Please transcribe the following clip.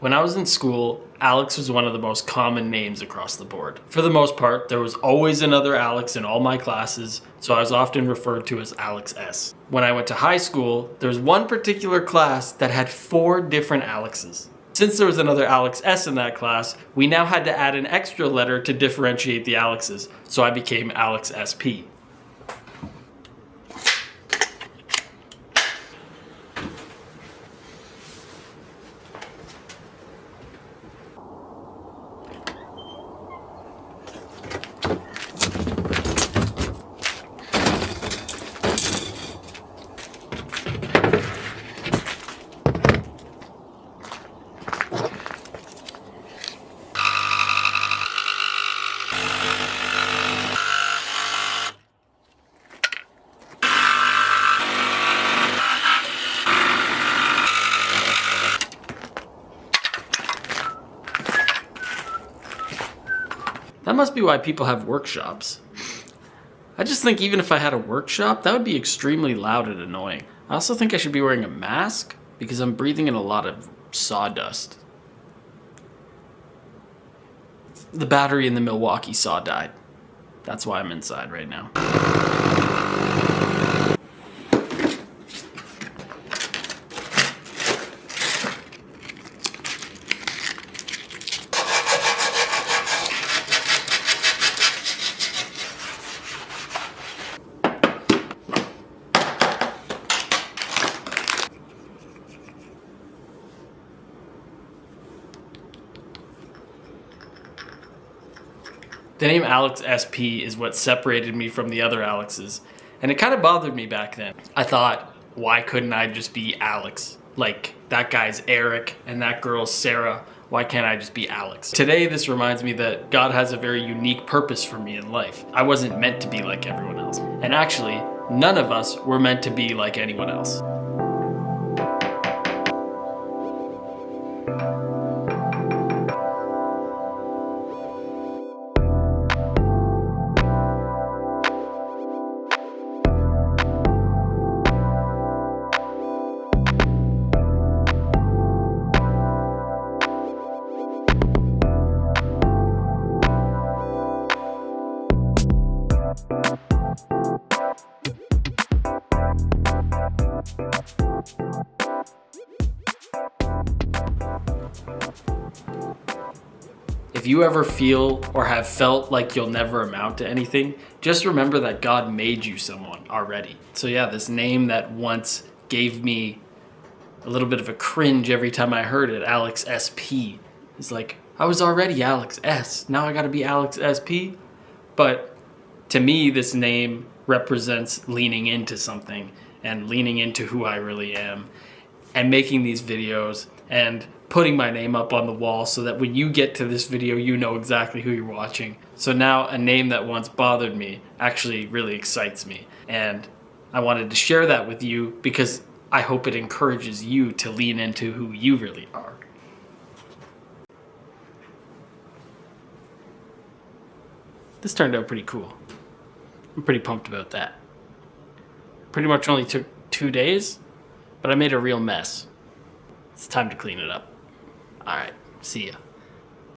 When I was in school, Alex was one of the most common names across the board. For the most part, there was always another Alex in all my classes, so I was often referred to as Alex S. When I went to high school, there was one particular class that had 4 different Alexes. Since there was another Alex S in that class, we now had to add an extra letter to differentiate the Alexes, so I became Alex SP. That must be why people have workshops. I just think even if I had a workshop, that would be extremely loud and annoying. I also think I should be wearing a mask because I'm breathing in a lot of sawdust. The battery in the Milwaukee saw died. That's why I'm inside right now. The name Alex SP is what separated me from the other Alexes, and it kind of bothered me back then. I thought, why couldn't I just be Alex? Like, that guy's Eric and that girl's Sarah. Why can't I just be Alex? Today, this reminds me that God has a very unique purpose for me in life. I wasn't meant to be like everyone else. And actually, none of us were meant to be like anyone else. If you ever feel or have felt like you'll never amount to anything, just remember that God made you someone already. So yeah, this name that once gave me a little bit of a cringe every time I heard it, Alex SP, is like, I was already Alex S, now I gotta be Alex SP? But to me, this name represents leaning into something and leaning into who I really am and making these videos and putting my name up on the wall so that when you get to this video, you know exactly who you're watching. So now a name that once bothered me actually really excites me. And I wanted to share that with you because I hope it encourages you to lean into who you really are. This turned out pretty cool. I'm pretty pumped about that. Pretty much only took 2 days, but I made a real mess. It's time to clean it up. All right, see ya.